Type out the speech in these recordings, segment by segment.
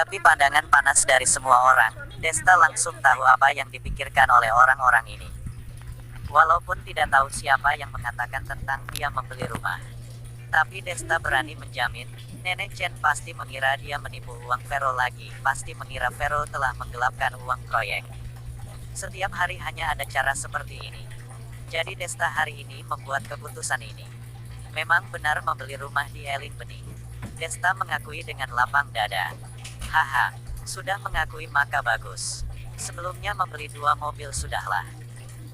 Menghadapi pandangan panas dari semua orang, Desta langsung tahu apa yang dipikirkan oleh orang-orang ini. Walaupun tidak tahu siapa yang mengatakan tentang dia membeli rumah. Tapi Desta berani menjamin, Nenek Chen pasti mengira dia menipu uang Vero lagi, pasti mengira Vero telah menggelapkan uang proyek. Setiap hari hanya ada cara seperti ini. Jadi Desta hari ini membuat keputusan ini. Memang benar membeli rumah di Eling Bening. Desta mengakui dengan lapang dada. Haha, sudah mengakui maka bagus. Sebelumnya membeli 2 mobil sudahlah.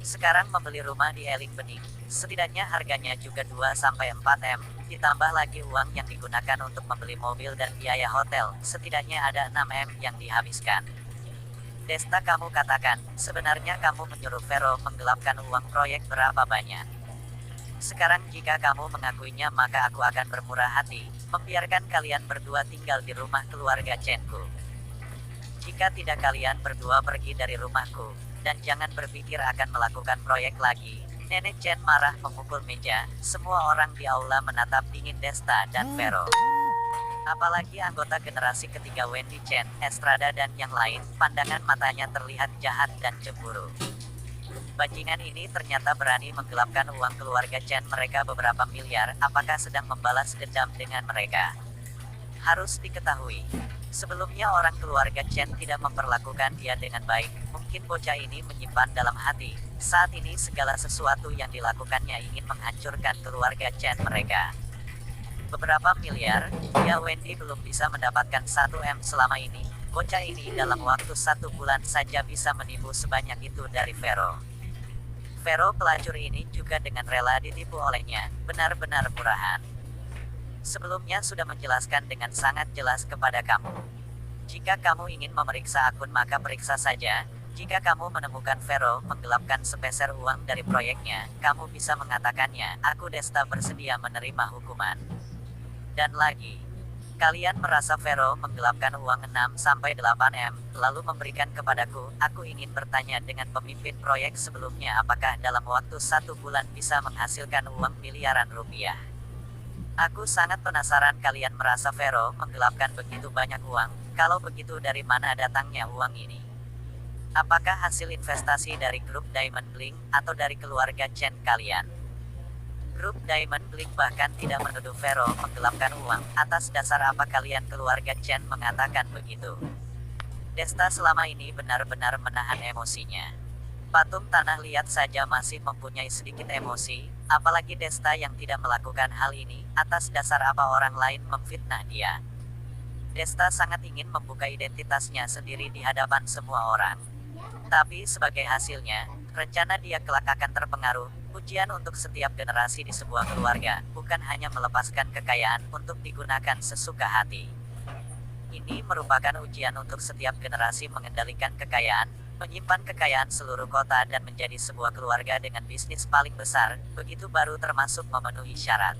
Sekarang membeli rumah di Eling Bening, setidaknya harganya juga 2-4 M, ditambah lagi uang yang digunakan untuk membeli mobil dan biaya hotel, setidaknya ada 6 M yang dihabiskan. Desta, kamu katakan, sebenarnya kamu menyuruh Vero menggelapkan uang proyek berapa banyak? Sekarang jika kamu mengakuinya maka aku akan bermurah hati, membiarkan kalian berdua tinggal di rumah keluarga Chenku. Jika tidak kalian berdua pergi dari rumahku, dan jangan berpikir akan melakukan proyek lagi. Nenek Chen marah memukul meja, semua orang di aula menatap dingin Desta dan Vero. Apalagi anggota generasi ketiga Wendy Chen, Estrada dan yang lain, pandangan matanya terlihat jahat dan cemburu. Bajingan ini ternyata berani menggelapkan uang keluarga Chen mereka beberapa miliar, apakah sedang membalas dendam dengan mereka? Harus diketahui, sebelumnya orang keluarga Chen tidak memperlakukan dia dengan baik, mungkin bocah ini menyimpan dalam hati, saat ini segala sesuatu yang dilakukannya ingin menghancurkan keluarga Chen mereka. Beberapa miliar, ya Wendy belum bisa mendapatkan 1 M selama ini, bocah ini dalam waktu 1 bulan saja bisa menipu sebanyak itu dari Vero. Vero pelacur ini juga dengan rela ditipu olehnya, benar-benar murahan. Sebelumnya sudah menjelaskan dengan sangat jelas kepada kamu. Jika kamu ingin memeriksa akun maka periksa saja, jika kamu menemukan Vero menggelapkan sepeser uang dari proyeknya, kamu bisa mengatakannya, aku Desta bersedia menerima hukuman. Dan lagi, kalian merasa Vero menggelapkan uang 6-8 M, lalu memberikan kepadaku, aku ingin bertanya dengan pemimpin proyek sebelumnya apakah dalam waktu 1 bulan bisa menghasilkan uang miliaran rupiah. Aku sangat penasaran kalian merasa Vero menggelapkan begitu banyak uang, kalau begitu dari mana datangnya uang ini? Apakah hasil investasi dari grup Diamond Bling, atau dari keluarga Chen kalian? Grup Diamond Bling bahkan tidak menuduh Vero menggelapkan uang, atas dasar apa kalian keluarga Chen mengatakan begitu? Desta selama ini benar-benar menahan emosinya. Patung tanah liat saja masih mempunyai sedikit emosi, apalagi Desta yang tidak melakukan hal ini, atas dasar apa orang lain memfitnah dia. Desta sangat ingin membuka identitasnya sendiri di hadapan semua orang. Tapi sebagai hasilnya, rencana dia kelak akan terpengaruh. Ujian untuk setiap generasi di sebuah keluarga, bukan hanya melepaskan kekayaan untuk digunakan sesuka hati. Ini merupakan ujian untuk setiap generasi mengendalikan kekayaan, menyimpan kekayaan seluruh kota dan menjadi sebuah keluarga dengan bisnis paling besar, begitu baru termasuk memenuhi syarat.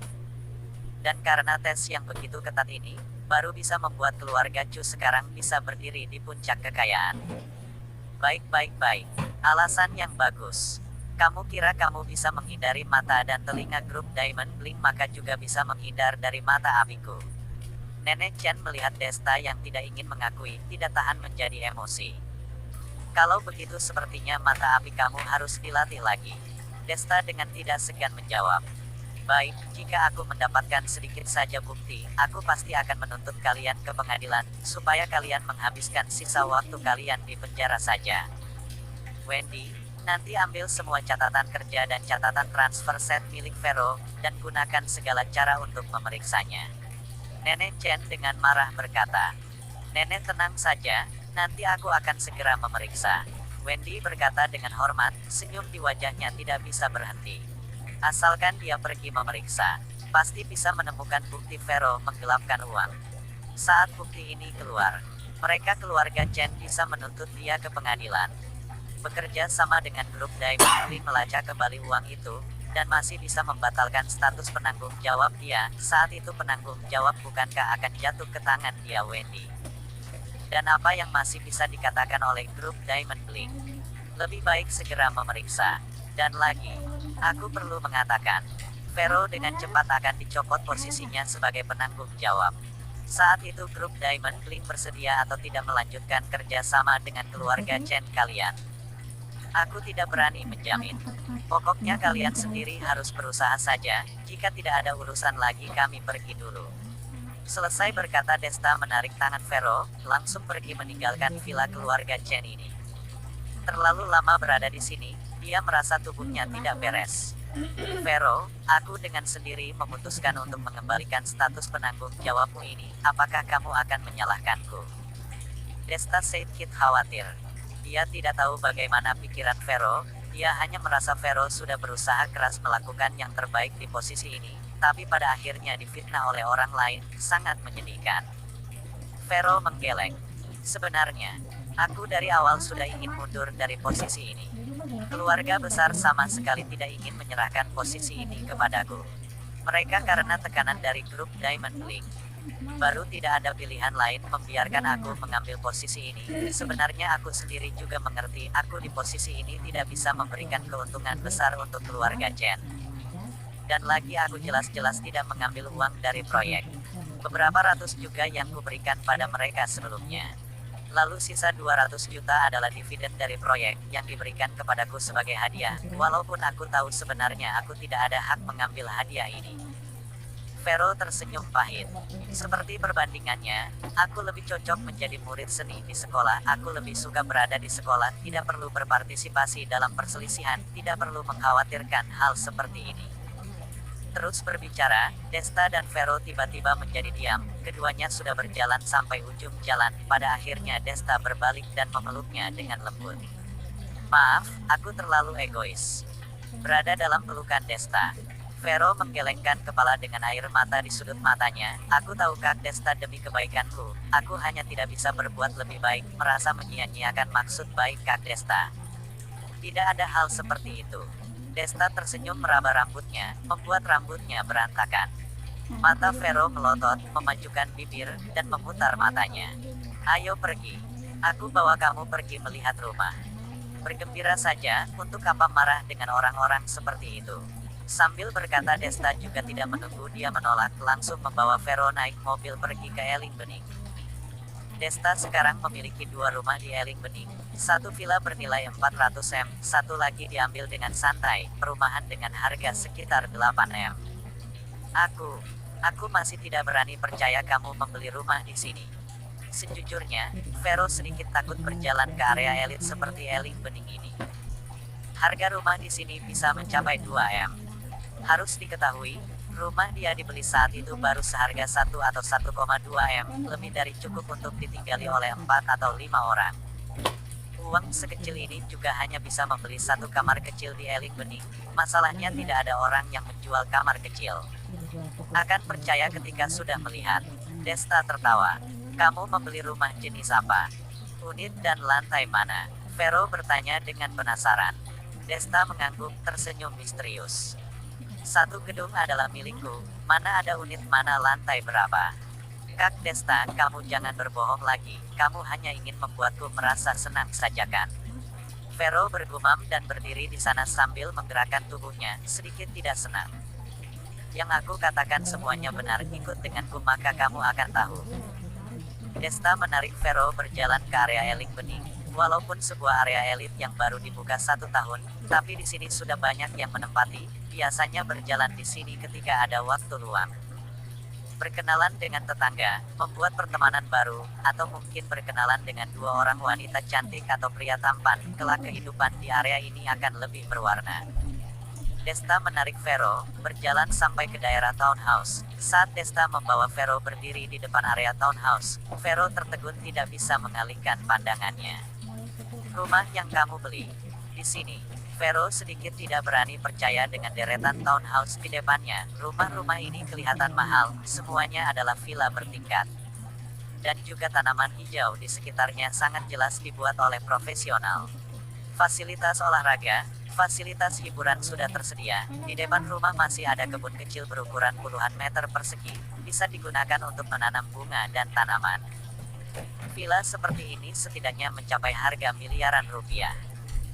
Dan karena tes yang begitu ketat ini, baru bisa membuat keluarga Chu sekarang bisa berdiri di puncak kekayaan. Baik. Alasan yang bagus. Kamu kira kamu bisa menghindari mata dan telinga grup Diamond Bling maka juga bisa menghindar dari mata apiku. Nenek Chen melihat Desta yang tidak ingin mengakui, tidak tahan menjadi emosi. Kalau begitu sepertinya mata api kamu harus dilatih lagi. Desta dengan tidak segan menjawab. Baik, jika aku mendapatkan sedikit saja bukti, aku pasti akan menuntut kalian ke pengadilan, supaya kalian menghabiskan sisa waktu kalian di penjara saja. Wendy, nanti ambil semua catatan kerja dan catatan transfer set milik Vero, dan gunakan segala cara untuk memeriksanya. Nenek Chen dengan marah berkata. Nenek tenang saja, nanti aku akan segera memeriksa. Wendy berkata dengan hormat, senyum di wajahnya tidak bisa berhenti. Asalkan dia pergi memeriksa, pasti bisa menemukan bukti Vero menggelapkan uang. Saat bukti ini keluar, mereka keluarga Chen bisa menuntut dia ke pengadilan. Bekerja sama dengan grup Diamond Bling melacak kembali uang itu, dan masih bisa membatalkan status penanggung jawab dia, saat itu penanggung jawab bukankah akan jatuh ke tangan dia Wendy. Dan apa yang masih bisa dikatakan oleh grup Diamond Bling? Lebih baik segera memeriksa. Dan lagi, aku perlu mengatakan, Vero dengan cepat akan dicopot posisinya sebagai penanggung jawab. Saat itu grup Diamond Link bersedia atau tidak melanjutkan kerjasama dengan keluarga Chen kalian. Aku tidak berani menjamin. Pokoknya kalian sendiri harus berusaha saja, jika tidak ada urusan lagi kami pergi dulu. Selesai berkata Desta menarik tangan Vero, langsung pergi meninggalkan villa keluarga Chen ini. Terlalu lama berada di sini, dia merasa tubuhnya tidak beres. Vero, aku dengan sendiri memutuskan untuk mengembalikan status penanggung jawabmu ini. Apakah kamu akan menyalahkanku? Desta sedikit khawatir. Dia tidak tahu bagaimana pikiran Vero. Dia hanya merasa Vero sudah berusaha keras melakukan yang terbaik di posisi ini, tapi pada akhirnya difitnah oleh orang lain. Sangat menyedihkan. Vero menggeleng. Sebenarnya, aku dari awal sudah ingin mundur dari posisi ini. Keluarga besar sama sekali tidak ingin menyerahkan posisi ini kepadaku. Mereka karena tekanan dari grup Diamond Link. Baru tidak ada pilihan lain membiarkan aku mengambil posisi ini. Sebenarnya aku sendiri juga mengerti aku di posisi ini tidak bisa memberikan keuntungan besar untuk keluarga Chen. Dan lagi aku jelas-jelas tidak mengambil uang dari proyek. Beberapa ratus juga yang kuberikan pada mereka sebelumnya. Lalu sisa 200 juta adalah dividen dari proyek yang diberikan kepadaku sebagai hadiah, walaupun aku tahu sebenarnya aku tidak ada hak mengambil hadiah ini. Vero tersenyum pahit. Seperti perbandingannya, aku lebih cocok menjadi murid seni di sekolah. Aku lebih suka berada di sekolah, tidak perlu berpartisipasi dalam perselisihan, tidak perlu mengkhawatirkan hal seperti ini. Terus berbicara, Desta dan Vero tiba-tiba menjadi diam. Keduanya sudah berjalan sampai ujung jalan. Pada akhirnya Desta berbalik dan memeluknya dengan lembut. Maaf, aku terlalu egois. Berada dalam pelukan Desta, Vero menggelengkan kepala dengan air mata di sudut matanya. Aku tahu Kak Desta, demi kebaikanku, aku hanya tidak bisa berbuat lebih baik, merasa menyia-nyiakan maksud baik Kak Desta. Tidak ada hal seperti itu. Desta tersenyum meraba rambutnya, membuat rambutnya berantakan. Mata Vero melotot, memajukan bibir, dan memutar matanya. Ayo pergi. Aku bawa kamu pergi melihat rumah. Bergembira saja, untuk apa marah dengan orang-orang seperti itu. Sambil berkata Desta juga tidak menunggu dia menolak, langsung membawa Vero naik mobil pergi ke Eling Bening. Desta sekarang memiliki 2 rumah di Eling Bening. Satu villa bernilai 400 M, satu lagi diambil dengan santai, perumahan dengan harga sekitar 8 M. Aku masih tidak berani percaya kamu membeli rumah di sini. Sejujurnya, Vero sedikit takut berjalan ke area elit seperti Eling Bening ini. Harga rumah di sini bisa mencapai 2 M. Harus diketahui, rumah dia dibeli saat itu baru seharga 1 atau 1,2 M, lebih dari cukup untuk ditinggali oleh 4 atau 5 orang. Uang sekecil ini juga hanya bisa membeli satu kamar kecil di Eling Bening. Masalahnya tidak ada orang yang menjual kamar kecil. Akan percaya ketika sudah melihat. Desta tertawa. Kamu membeli rumah jenis apa? Unit dan lantai mana? Vero bertanya dengan penasaran. Desta mengangguk, tersenyum misterius. Satu gedung adalah milikku, mana ada unit, mana lantai berapa? Kak Desta, kamu jangan berbohong lagi, kamu hanya ingin membuatku merasa senang saja kan? Vero bergumam dan berdiri di sana sambil menggerakkan tubuhnya, sedikit tidak senang. Yang aku katakan semuanya benar, ikut denganku maka kamu akan tahu. Desta menarik Vero berjalan ke area Eling Bening. Walaupun sebuah area elit yang baru dibuka 1 tahun, tapi di sini sudah banyak yang menempati, biasanya berjalan di sini ketika ada waktu luang. Berkenalan dengan tetangga, membuat pertemanan baru, atau mungkin berkenalan dengan 2 orang wanita cantik atau pria tampan, kelak kehidupan di area ini akan lebih berwarna. Desta menarik Vero, berjalan sampai ke daerah townhouse. Saat Desta membawa Vero berdiri di depan area townhouse, Vero tertegun tidak bisa mengalihkan pandangannya. Rumah yang kamu beli di sini. Vero sedikit tidak berani percaya dengan deretan townhouse di depannya. Rumah-rumah ini kelihatan mahal, semuanya adalah villa bertingkat. Dan juga tanaman hijau di sekitarnya sangat jelas dibuat oleh profesional. Fasilitas olahraga, fasilitas hiburan sudah tersedia. Di depan rumah masih ada kebun kecil berukuran puluhan meter persegi, bisa digunakan untuk menanam bunga dan tanaman. Villa seperti ini setidaknya mencapai harga miliaran rupiah.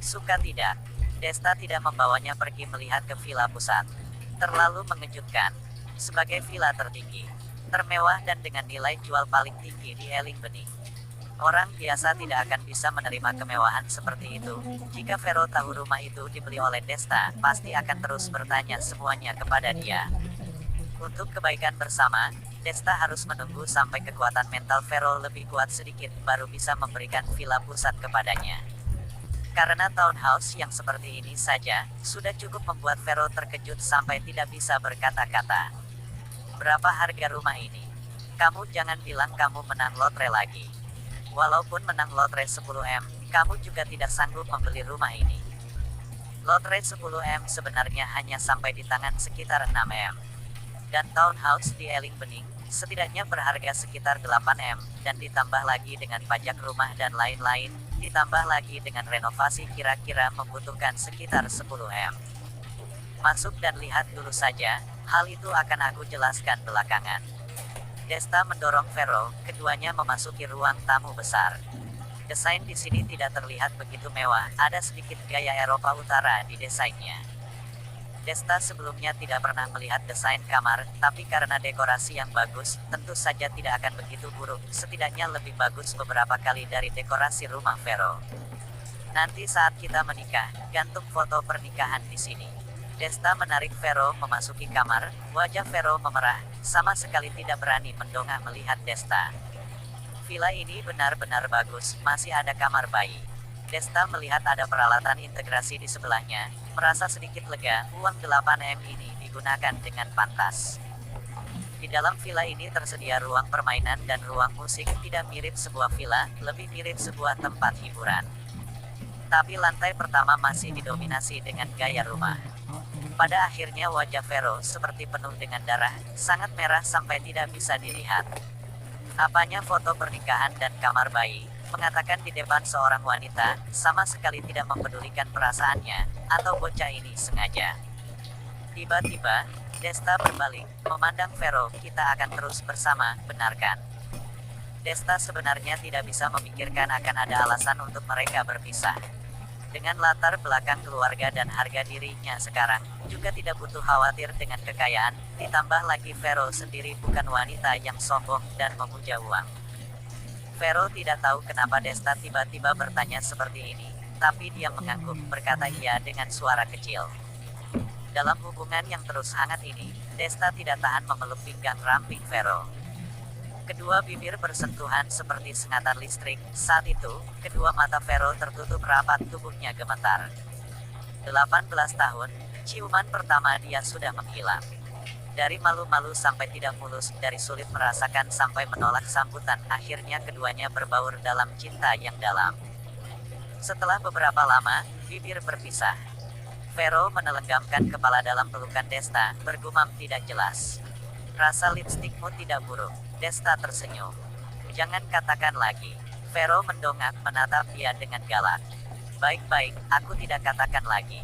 Suka tidak, Desta tidak membawanya pergi melihat ke villa pusat. Terlalu mengejutkan. Sebagai villa tertinggi, termewah dan dengan nilai jual paling tinggi di Eling Bening. Orang biasa tidak akan bisa menerima kemewahan seperti itu. Jika Vero tahu rumah itu dibeli oleh Desta, pasti akan terus bertanya semuanya kepada dia. Untuk kebaikan bersama, Desta harus menunggu sampai kekuatan mental Vero lebih kuat sedikit baru bisa memberikan villa pusat kepadanya. Karena townhouse yang seperti ini saja, sudah cukup membuat Vero terkejut sampai tidak bisa berkata-kata. Berapa harga rumah ini? Kamu jangan bilang kamu menang lotre lagi. Walaupun menang lotre 10M, kamu juga tidak sanggup membeli rumah ini. Lotre 10M sebenarnya hanya sampai di tangan sekitar 6M. Dan townhouse di Eling Bening, setidaknya berharga sekitar 8M, dan ditambah lagi dengan pajak rumah dan lain-lain, ditambah lagi dengan renovasi kira-kira membutuhkan sekitar 10M. Masuk dan lihat dulu saja, hal itu akan aku jelaskan belakangan. Desta mendorong Vero, keduanya memasuki ruang tamu besar. Desain di sini tidak terlihat begitu mewah, ada sedikit gaya Eropa Utara di desainnya. Desta sebelumnya tidak pernah melihat desain kamar, tapi karena dekorasi yang bagus, tentu saja tidak akan begitu buruk, setidaknya lebih bagus beberapa kali dari dekorasi rumah Vero. Nanti saat kita menikah, gantung foto pernikahan di sini. Desta menarik Vero memasuki kamar, wajah Vero memerah, sama sekali tidak berani mendongak melihat Desta. Villa ini benar-benar bagus, masih ada kamar bayi. Desta melihat ada peralatan integrasi di sebelahnya, merasa sedikit lega, uang 8M ini digunakan dengan pantas. Di dalam villa ini tersedia ruang permainan dan ruang musik, tidak mirip sebuah villa, lebih mirip sebuah tempat hiburan. Tapi lantai pertama masih didominasi dengan gaya rumah. Pada akhirnya wajah Vero seperti penuh dengan darah, sangat merah sampai tidak bisa dilihat. Apanya foto pernikahan dan kamar bayi, mengatakan di depan seorang wanita, sama sekali tidak mempedulikan perasaannya, atau bocah ini sengaja. Tiba-tiba, Desta berbalik, memandang Vero, kita akan terus bersama, benarkan? Desta sebenarnya tidak bisa memikirkan akan ada alasan untuk mereka berpisah. Dengan latar belakang keluarga dan harga dirinya sekarang, juga tidak butuh khawatir dengan kekayaan, ditambah lagi Vero sendiri bukan wanita yang sombong dan memuja uang. Vero tidak tahu kenapa Desta tiba-tiba bertanya seperti ini, tapi dia mengangguk, berkata iya dengan suara kecil. Dalam hubungan yang terus hangat ini, Desta tidak tahan memeluk pinggang ramping Vero. Kedua bibir bersentuhan seperti sengatan listrik. Saat itu, kedua mata Vero tertutup rapat, tubuhnya gemetar. 18 tahun, ciuman pertama dia sudah menghilang. Dari malu-malu sampai tidak mulus, dari sulit merasakan sampai menolak sambutan, akhirnya keduanya berbaur dalam cinta yang dalam. Setelah beberapa lama, bibir berpisah. Vero menelenggamkan kepala dalam pelukan Desta, bergumam tidak jelas. Rasa lipstikmu tidak buruk. Desta tersenyum. Jangan katakan lagi. Vero mendongak menatap dia dengan galak. Baik-baik, aku tidak katakan lagi.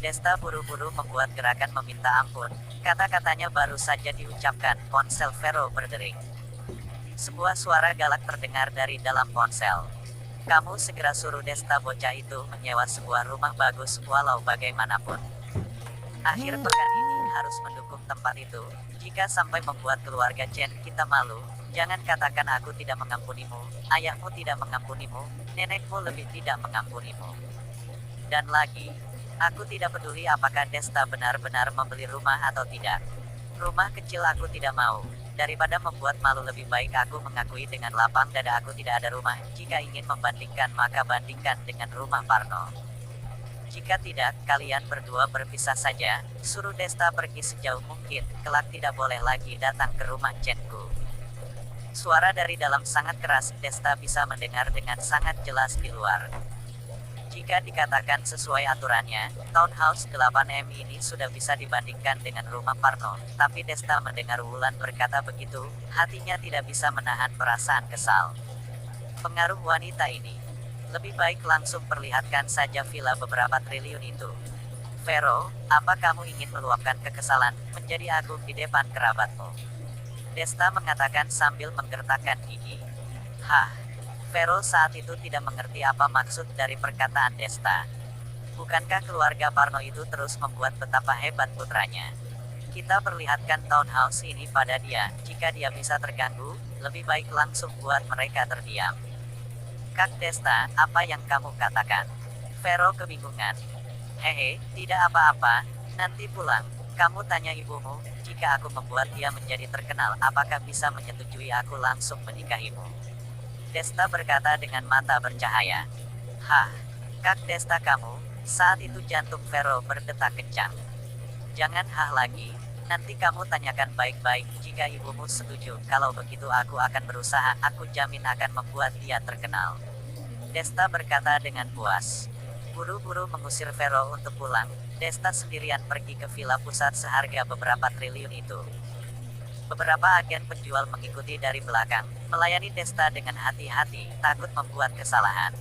Desta buru-buru membuat gerakan meminta ampun. Kata-katanya baru saja diucapkan, ponsel Vero berdering. Sebuah suara galak terdengar dari dalam ponsel. Kamu segera suruh Desta bocah itu menyewa sebuah rumah bagus walau bagaimanapun. Akhir pekan ini harus mendukung tempat itu. Jika sampai membuat keluarga Chen kita malu, jangan katakan aku tidak mengampunimu, ayahmu tidak mengampunimu, nenekmu lebih tidak mengampunimu. Dan lagi, aku tidak peduli apakah Desta benar-benar membeli rumah atau tidak. Rumah kecil aku tidak mau. Daripada membuat malu lebih baik aku mengakui dengan lapang dada aku tidak ada rumah. Jika ingin membandingkan maka bandingkan dengan rumah Parno. Jika tidak, kalian berdua berpisah saja, suruh Desta pergi sejauh mungkin, kelak tidak boleh lagi datang ke rumah Chenku. Suara dari dalam sangat keras, Desta bisa mendengar dengan sangat jelas di luar. Jika dikatakan sesuai aturannya, townhouse 8M ini sudah bisa dibandingkan dengan rumah Parno, tapi Desta mendengar Wulan berkata begitu, hatinya tidak bisa menahan perasaan kesal. Pengaruh wanita ini. Lebih baik langsung perlihatkan saja villa beberapa triliun itu. Vero, apa kamu ingin meluapkan kekesalan, menjadi agung di depan kerabatmu? Desta mengatakan sambil menggertakkan gigi. Hah? Vero saat itu tidak mengerti apa maksud dari perkataan Desta. Bukankah keluarga Parno itu terus membuat betapa hebat putranya? Kita perlihatkan townhouse ini pada dia. Jika dia bisa terganggu, lebih baik langsung buat mereka terdiam. Kak Desta, apa yang kamu katakan? Vero kebingungan. Hehe, tidak apa-apa, nanti pulang. Kamu tanya ibumu, jika aku membuat dia menjadi terkenal, apakah bisa menyetujui aku langsung menikahimu? Desta berkata dengan mata bercahaya. Hah, Kak Desta kamu, saat itu jantung Vero berdetak kencang. Jangan hah lagi, nanti kamu tanyakan baik-baik, jika ibumu setuju, kalau begitu aku akan berusaha, aku jamin akan membuat dia terkenal. Desta berkata dengan puas. Buru-buru mengusir Vero untuk pulang, Desta sendirian pergi ke villa pusat seharga beberapa triliun itu. Beberapa agen penjual mengikuti dari belakang, melayani Desta dengan hati-hati, takut membuat kesalahan.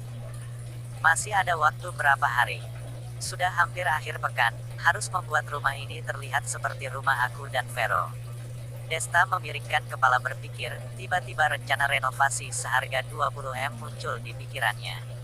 Masih ada waktu berapa hari? Sudah hampir akhir pekan, harus membuat rumah ini terlihat seperti rumah aku dan Vero. Desta memiringkan kepala berpikir, tiba-tiba rencana renovasi seharga 20 M muncul di pikirannya.